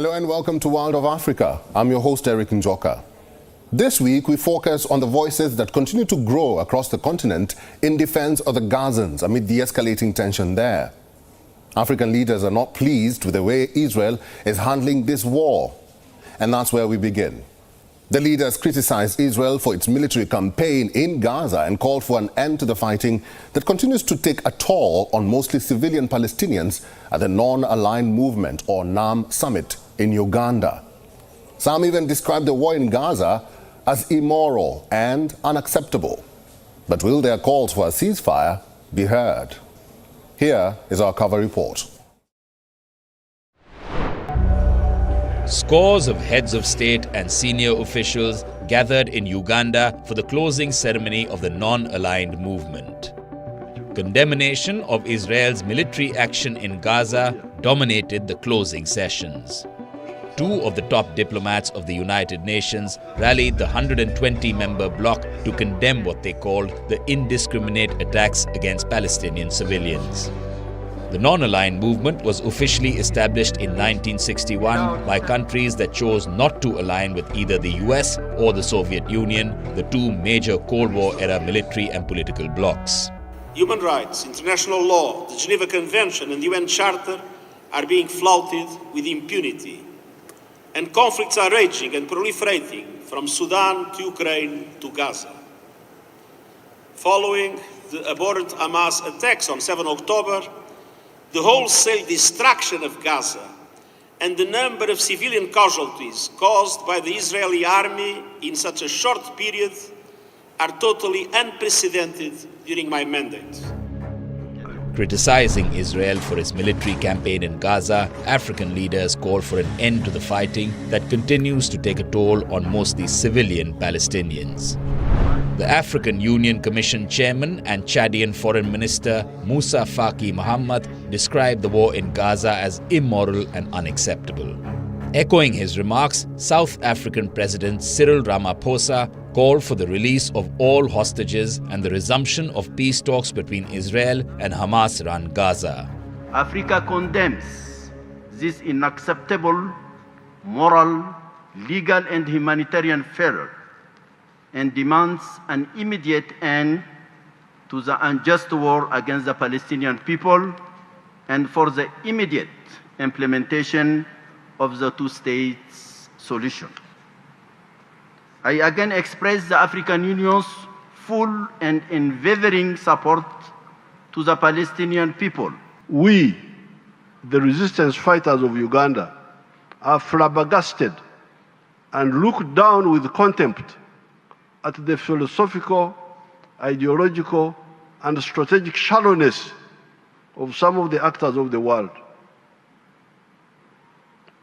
Hello and welcome to World of Africa. I'm your host, Erik Njoka. This week, we focus on the voices that continue to grow across the continent in defense of the Gazans amid the escalating tension there. African leaders are not pleased with the way Israel is handling this war. And that's where we begin. The leaders criticized Israel for its military campaign in Gaza and called for an end to the fighting that continues to take a toll on mostly civilian Palestinians at the Non-Aligned Movement or NAM summit in Uganda. Some even described the war in Gaza as immoral and unacceptable. But will their calls for a ceasefire be heard? Here is our cover report. Scores of heads of state and senior officials gathered in Uganda for the closing ceremony of the Non-Aligned Movement. Condemnation of Israel's military action in Gaza dominated the closing sessions. Two of the top diplomats of the United Nations rallied the 120-member bloc to condemn what they called the indiscriminate attacks against Palestinian civilians. The Non-Aligned Movement was officially established in 1961 by countries that chose not to align with either the US or the Soviet Union, the two major Cold War-era military and political blocs. Human rights, international law, the Geneva Convention and the UN Charter are being flouted with impunity. And conflicts are raging and proliferating from Sudan to Ukraine to Gaza. Following the abhorrent Hamas attacks on 7 October, the wholesale destruction of Gaza and the number of civilian casualties caused by the Israeli army in such a short period are totally unprecedented during my mandate. Criticizing Israel for its military campaign in Gaza, African leaders called for an end to the fighting that continues to take a toll on mostly civilian Palestinians. The African Union Commission chairman and Chadian Foreign Minister Moussa Faki Mohammed described the war in Gaza as immoral and unacceptable. Echoing his remarks, South African President Cyril Ramaphosa called for the release of all hostages and the resumption of peace talks between Israel and Hamas-run Gaza. Africa condemns this unacceptable, moral, legal and humanitarian failure and demands an immediate end to the unjust war against the Palestinian people and for the immediate implementation of the two-state solution. I again express the African Union's full and unwavering support to the Palestinian people. We, the resistance fighters of Uganda, are flabbergasted and look down with contempt at the philosophical, ideological, and strategic shallowness of some of the actors of the world.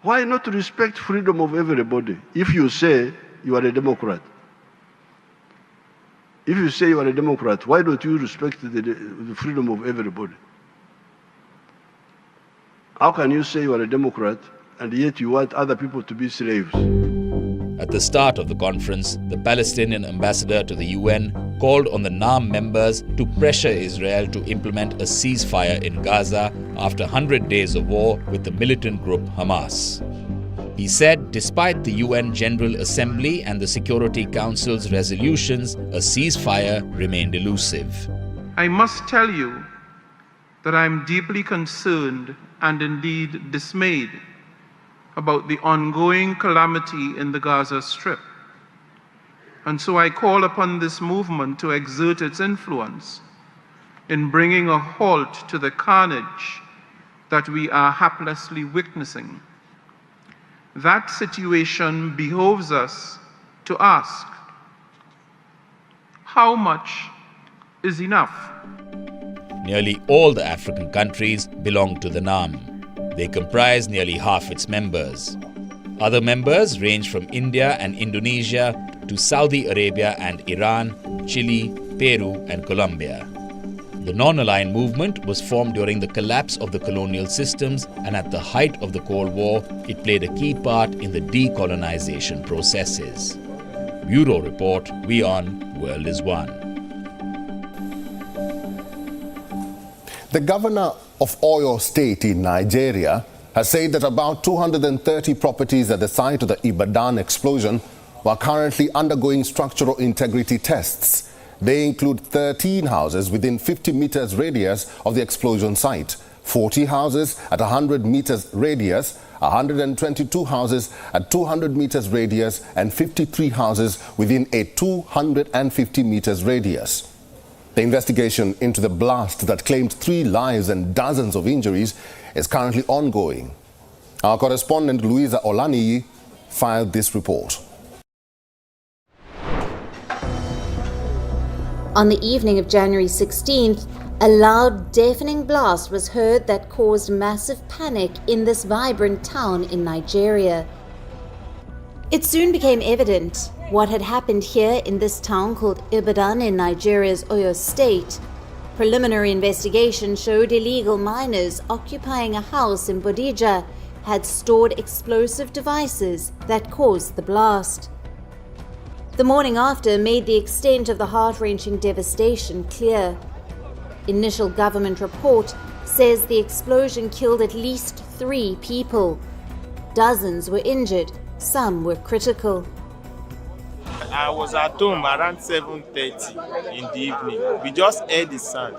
Why not respect freedom of everybody if you say you are a Democrat? If you say you are a Democrat, why don't you respect the freedom of everybody? How can you say you are a Democrat and yet you want other people to be slaves? At the start of the conference, the Palestinian ambassador to the UN called on the NAM members to pressure Israel to implement a ceasefire in Gaza after 100 days of war with the militant group Hamas. He said despite the UN General Assembly and the Security Council's resolutions, a ceasefire remained elusive. I must tell you that I am deeply concerned and indeed dismayed about the ongoing calamity in the Gaza Strip. And so I call upon this movement to exert its influence in bringing a halt to the carnage that we are haplessly witnessing. That situation behoves us to ask, how much is enough? Nearly all the African countries belong to the NAM. They comprise nearly half its members. Other members range from India and Indonesia to Saudi Arabia and Iran, Chile, Peru and Colombia. The Non-Aligned Movement was formed during the collapse of the colonial systems, and at the height of the Cold War, it played a key part in the decolonization processes. Bureau Report, WION World is One. The governor of Oyo State in Nigeria has said that about 230 properties at the site of the Ibadan explosion were currently undergoing structural integrity tests. They include 13 houses within 50 meters radius of the explosion site, 40 houses at 100 meters radius, 122 houses at 200 meters radius, and 53 houses within a 250 meters radius. The investigation into the blast that claimed 3 lives and dozens of injuries is currently ongoing. Our correspondent Louisa Olaniyi filed this report. On the evening of January 16th, a loud, deafening blast was heard that caused massive panic in this vibrant town in Nigeria. It soon became evident what had happened here in this town called Ibadan in Nigeria's Oyo State. Preliminary investigation showed illegal miners occupying a house in Bodija had stored explosive devices that caused the blast. The morning after made the extent of the heart-wrenching devastation clear. Initial government report says the explosion killed at least 3 people. Dozens were injured, some were critical. I was at home around 7:30 in the evening. We just heard the sound.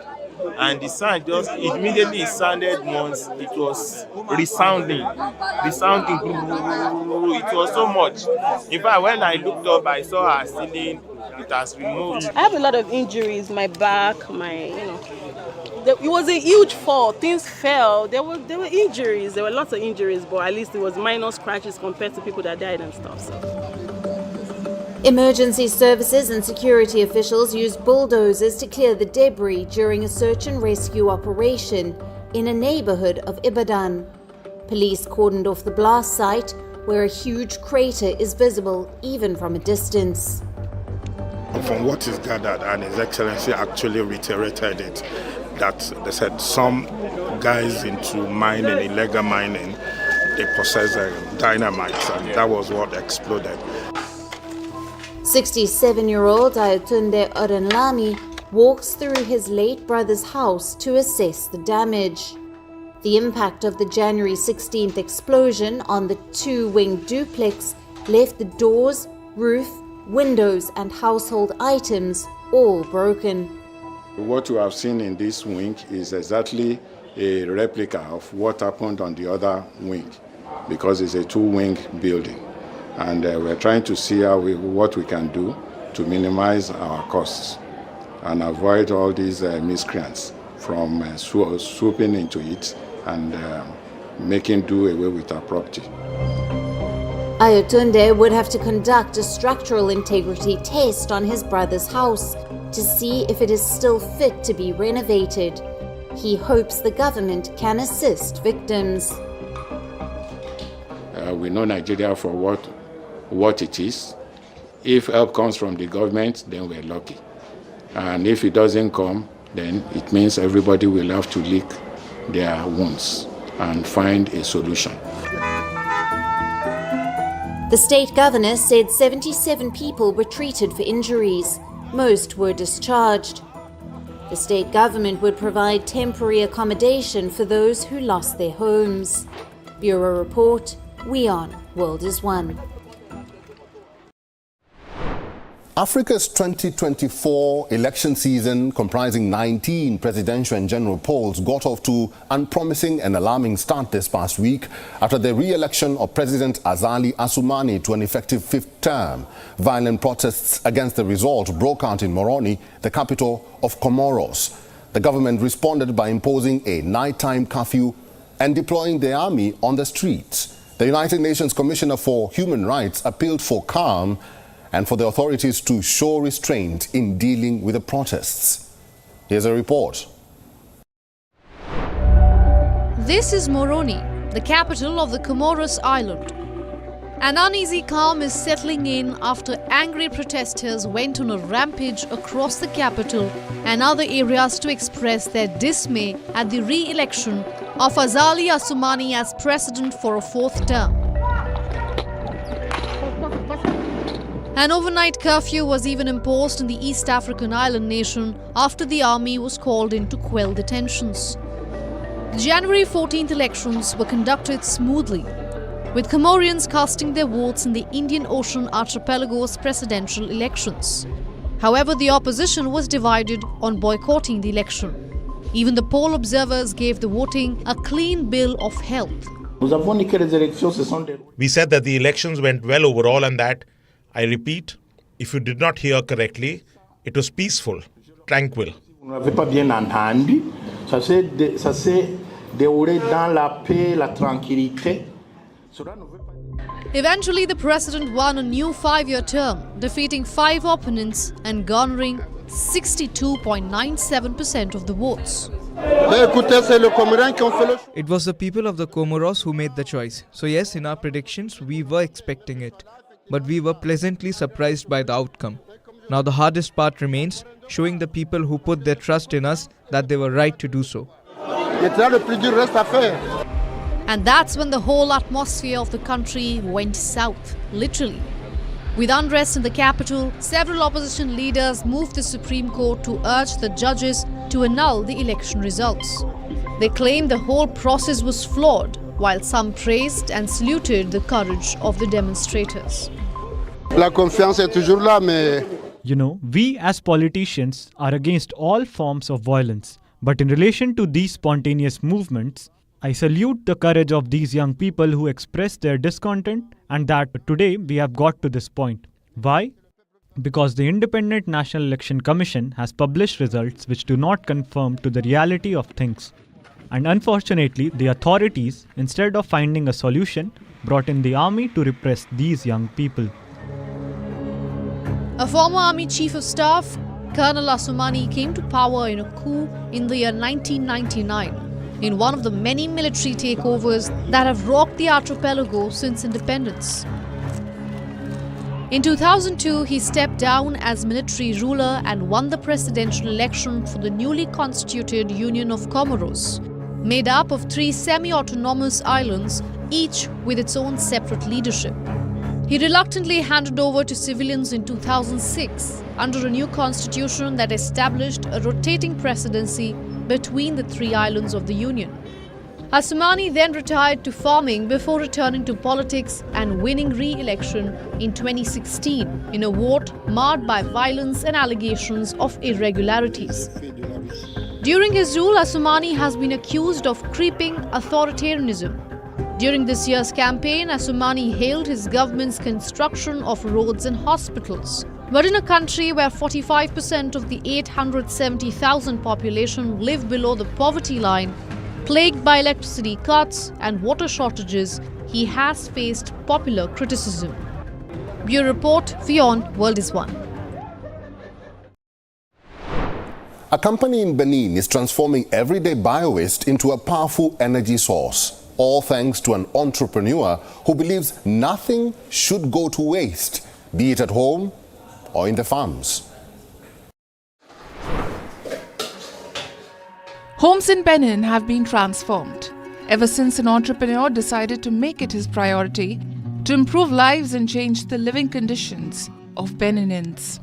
And the sound just immediately sounded once. It was resounding. It was so much. In fact, when I looked up, I saw our ceiling. It has removed. I have a lot of injuries. My back, It was a huge fall. Things fell. There were injuries. There were lots of injuries, but at least it was minor scratches compared to people that died and stuff. So. Emergency services and security officials used bulldozers to clear the debris during a search and rescue operation in a neighborhood of Ibadan. Police cordoned off the blast site, where a huge crater is visible even from a distance. From what is gathered, and His Excellency actually reiterated it, that they said some guys into mining, illegal mining, they possess dynamite, and that was what exploded. 67-year-old Ayotunde Odenlami walks through his late brother's house to assess the damage. The impact of the January 16th explosion on the 2-wing duplex left the doors, roof, windows and household items all broken. What you have seen in this wing is exactly a replica of what happened on the other wing, because it's a 2-wing building. And we're trying to see what we can do to minimize our costs and avoid all these miscreants from swooping into it and making do away with our property. Ayotunde would have to conduct a structural integrity test on his brother's house to see if it is still fit to be renovated. He hopes the government can assist victims. We know Nigeria for what it is. If help comes from the government, then we're lucky. And if it doesn't come, then it means everybody will have to lick their wounds and find a solution. The state governor said 77 people were treated for injuries. Most were discharged. The state government would provide temporary accommodation for those who lost their homes. Bureau Report, WION World is One. Africa's 2024 election season, comprising 19 presidential and general polls, got off to an unpromising and alarming start this past week after the re-election of President Azali Assoumani to an effective 5th term. Violent protests against the result broke out in Moroni, the capital of Comoros. The government responded by imposing a nighttime curfew and deploying the army on the streets. The United Nations Commissioner for Human Rights appealed for calm and for the authorities to show restraint in dealing with the protests. Here's a report. This is Moroni, the capital of the Comoros island. An uneasy calm is settling in after angry protesters went on a rampage across the capital and other areas to express their dismay at the re-election of Azali Assoumani as president for a 4th term. An overnight curfew was even imposed in the East African island nation after the army was called in to quell the tensions. The January 14th elections were conducted smoothly, with Comorians casting their votes in the Indian Ocean Archipelago's presidential elections. However, the opposition was divided on boycotting the election. Even the poll observers gave the voting a clean bill of health. We said that the elections went well overall and that, I repeat, if you did not hear correctly, it was peaceful, tranquil. Eventually, the president won a new 5-year term, defeating 5 opponents and garnering 62.97% of the votes. It was the people of the Comoros who made the choice. So yes, in our predictions, we were expecting it. But we were pleasantly surprised by the outcome. Now the hardest part remains, showing the people who put their trust in us that they were right to do so. And that's when the whole atmosphere of the country went south, literally. With unrest in the capital, several opposition leaders moved the Supreme Court to urge the judges to annul the election results. They claimed the whole process was flawed, while some praised and saluted the courage of the demonstrators. You know, we as politicians are against all forms of violence. But in relation to these spontaneous movements, I salute the courage of these young people who expressed their discontent, and that today we have got to this point. Why? Because the Independent National Election Commission has published results which do not conform to the reality of things. And unfortunately, the authorities, instead of finding a solution, brought in the army to repress these young people. A former army chief of staff, Colonel Assoumani, came to power in a coup in the year 1999. In one of the many military takeovers that have rocked the archipelago since independence. In 2002, he stepped down as military ruler and won the presidential election for the newly constituted Union of Comoros, made up of 3 semi-autonomous islands, each with its own separate leadership. He reluctantly handed over to civilians in 2006 under a new constitution that established a rotating presidency between the 3 islands of the Union. Assoumani then retired to farming before returning to politics and winning re-election in 2016 in a vote marred by violence and allegations of irregularities. During his rule, Assoumani has been accused of creeping authoritarianism. During this year's campaign, Assoumani hailed his government's construction of roads and hospitals. But in a country where 45% of the 870,000 population live below the poverty line, plagued by electricity cuts and water shortages, he has faced popular criticism. Bureau Report, WION World is One. A company in Benin is transforming everyday bio-waste into a powerful energy source, all thanks to an entrepreneur who believes nothing should go to waste, be it at home or in the farms. Homes in Benin have been transformed ever since an entrepreneur decided to make it his priority to improve lives and change the living conditions of Beninins.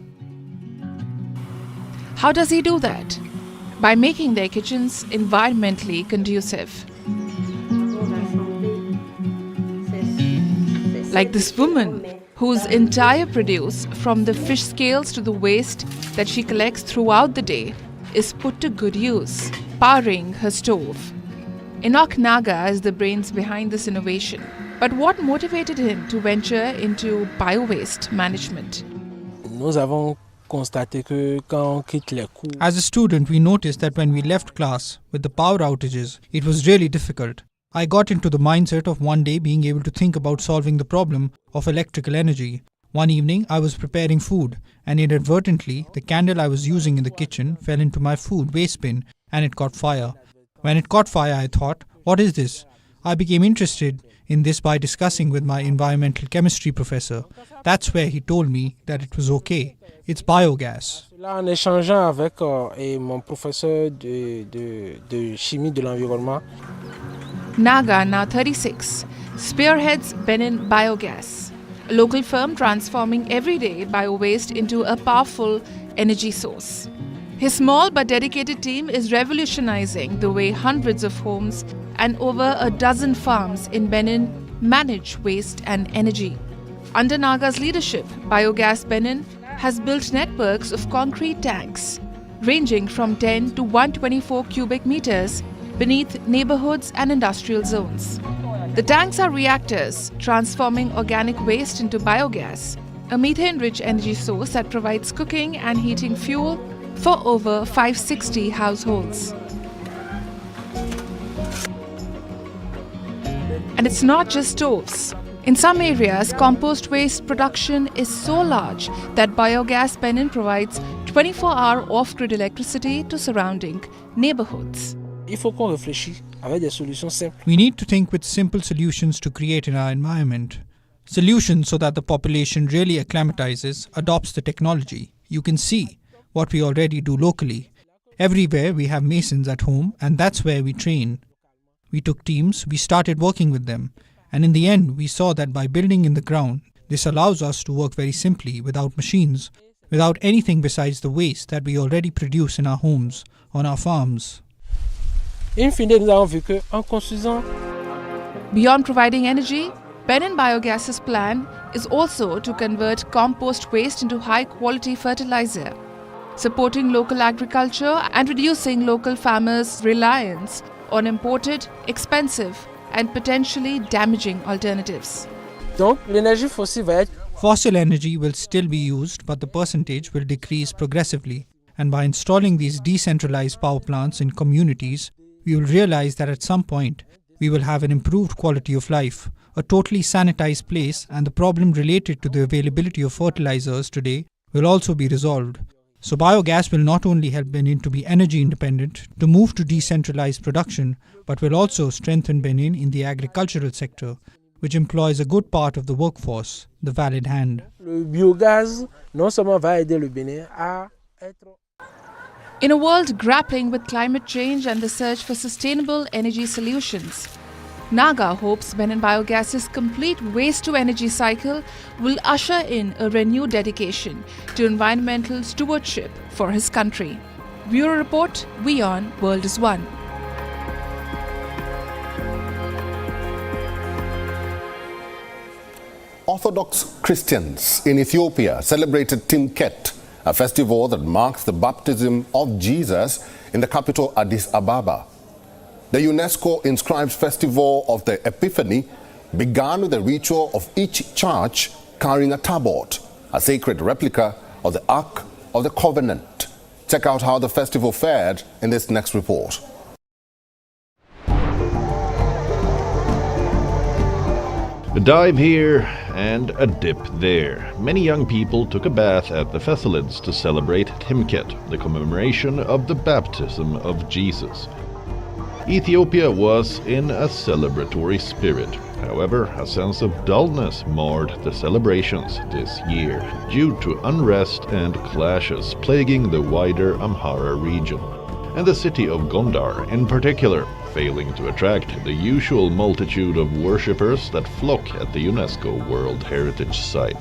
How does he do that? By making their kitchens environmentally conducive. Like this woman, whose entire produce, from the fish scales to the waste that she collects throughout the day, is put to good use, powering her stove. Enoch Naga is the brains behind this innovation. But what motivated him to venture into bio-waste management? As a student, we noticed that when we left class with the power outages, it was really difficult. I got into the mindset of one day being able to think about solving the problem of electrical energy. One evening, I was preparing food, and inadvertently, the candle I was using in the kitchen fell into my food waste bin, and it caught fire. When it caught fire, I thought, what is this? I became interested in this by discussing with my environmental chemistry professor. That's where he told me that it was okay. It's biogas. En échangeant avec mon professeur de chimie de l'environnement. Naga, now 36, spearheads Benin Biogas, a local firm transforming everyday bio-waste into a powerful energy source. His small but dedicated team is revolutionizing the way hundreds of homes and over a dozen farms in Benin manage waste and energy. Under Naga's leadership, Biogas Benin has built networks of concrete tanks ranging from 10 to 124 cubic meters beneath neighborhoods and industrial zones. The tanks are reactors transforming organic waste into biogas, a methane-rich energy source that provides cooking and heating fuel for over 560 households. And it's not just stoves. In some areas, compost waste production is so large that Biogas Benin provides 24-hour off-grid electricity to surrounding neighborhoods. Il faut qu'on réfléchisse avec des solutions simples. We need to think with simple solutions to create in our environment. Solutions so that the population really acclimatizes, adopts the technology. You can see what we already do locally. Everywhere we have masons at home, and that's where we train. We took teams, we started working with them, and in the end we saw that by building in the ground, this allows us to work very simply without machines, without anything besides the waste that we already produce in our homes, on our farms. In fine, nous avons vu que en construisant. Beyond providing energy, Benin Biogas's plan is also to convert compost waste into high-quality fertilizer, supporting local agriculture and reducing local farmers' reliance on imported, expensive and potentially damaging alternatives. Donc, l'énergie fossile va être. Fossil energy will still be used, but the percentage will decrease progressively. And by installing these decentralized power plants in communities, we will realize that at some point, we will have an improved quality of life, a totally sanitized place, and the problem related to the availability of fertilizers today will also be resolved. So biogas will not only help Benin to be energy independent, to move to decentralized production, but will also strengthen Benin in the agricultural sector, which employs a good part of the workforce, the valid hand. Le biogaz non seulement va aider le Bénin à être. In a world grappling with climate change and the search for sustainable energy solutions, Naga hopes Benin Biogas's complete waste-to-energy cycle will usher in a renewed dedication to environmental stewardship for his country. Bureau Report, WION World is One. Orthodox Christians in Ethiopia celebrated Timket, a festival that marks the baptism of Jesus in the capital Addis Ababa. The UNESCO-inscribed Festival of the Epiphany began with the ritual of each church carrying a tablet, a sacred replica of the Ark of the Covenant. Check out how the festival fared in this next report. A dive here and a dip there. Many young people took a bath at the Thessalids to celebrate Timket, the commemoration of the baptism of Jesus. Ethiopia was in a celebratory spirit. However, a sense of dullness marred the celebrations this year due to unrest and clashes plaguing the wider Amhara region, and the city of Gondar in particular, failing to attract the usual multitude of worshippers that flock at the UNESCO World Heritage Site.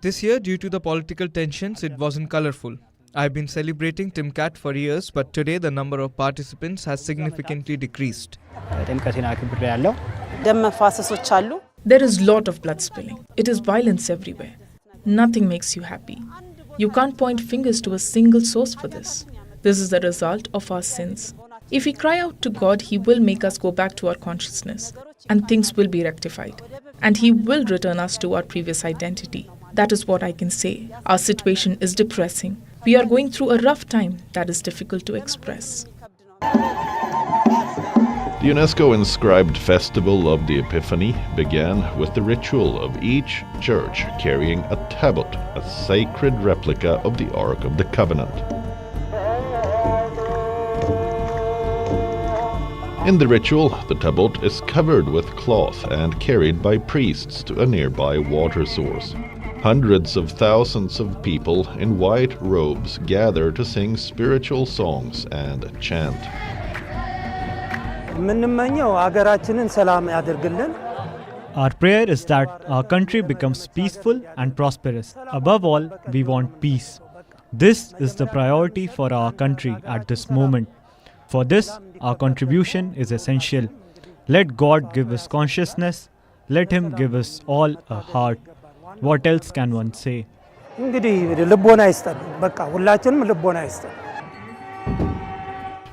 This year, due to the political tensions, it wasn't colorful. I've been celebrating Timket for years, but today the number of participants has significantly decreased. There is lot of blood spilling. It is violence everywhere. Nothing makes you happy. You can't point fingers to a single source for this. This is the result of our sins. If we cry out to God, He will make us go back to our consciousness, and things will be rectified. And He will return us to our previous identity. That is what I can say. Our situation is depressing. We are going through a rough time that is difficult to express. The UNESCO-inscribed Festival of the Epiphany began with the ritual of each church carrying a tablet, a sacred replica of the Ark of the Covenant. In the ritual, the tablet is covered with cloth and carried by priests to a nearby water source. Hundreds of thousands of people in white robes gather to sing spiritual songs and chant. Our prayer is that our country becomes peaceful and prosperous. Above all, we want peace. This is the priority for our country at this moment. For this, our contribution is essential. Let God give us consciousness. Let Him give us all a heart. What else can one say?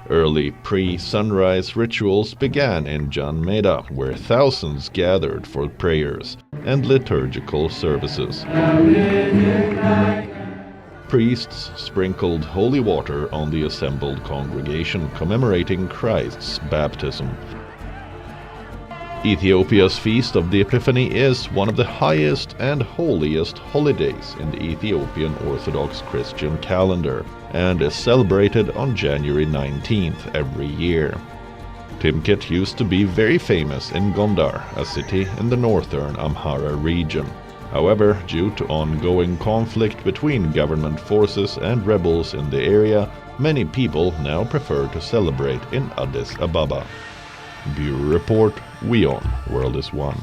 Early pre-sunrise rituals began in Jan Meda, where thousands gathered for prayers and liturgical services. Priests sprinkled holy water on the assembled congregation, commemorating Christ's baptism. Ethiopia's Feast of the Epiphany is one of the highest and holiest holidays in the Ethiopian Orthodox Christian calendar and is celebrated on January 19th every year. Timket used to be very famous in Gondar, a city in the northern Amhara region. However, due to ongoing conflict between government forces and rebels in the area, many people now prefer to celebrate in Addis Ababa. Bureau Report, WION World is One.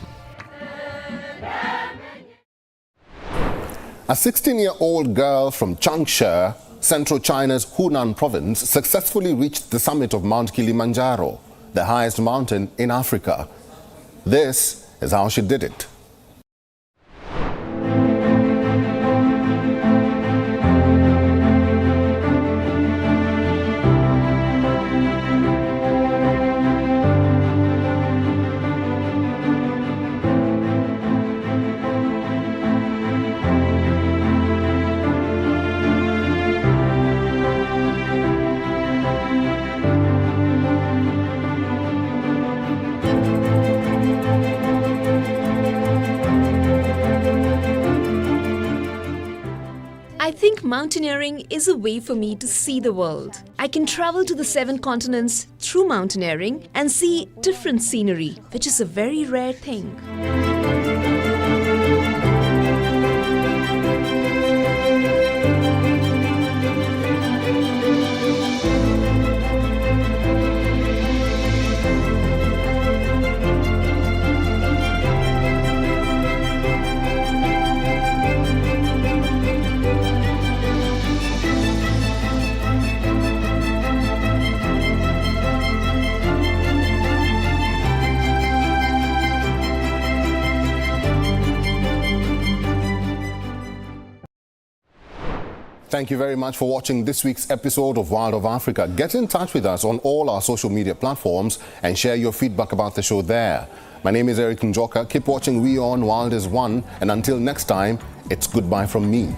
A 16-year-old girl from Changsha, central China's Hunan province, successfully reached the summit of Mount Kilimanjaro, the highest mountain in Africa. This is how she did it. I think mountaineering is a way for me to see the world. I can travel to the 7 continents through mountaineering and see different scenery, which is a very rare thing. Thank you very much for watching this week's episode of Wild of Africa. Get in touch with us on all our social media platforms and share your feedback about the show there. My name is Erik Njoka. Keep watching WION Wild is One, and until next time, it's goodbye from me.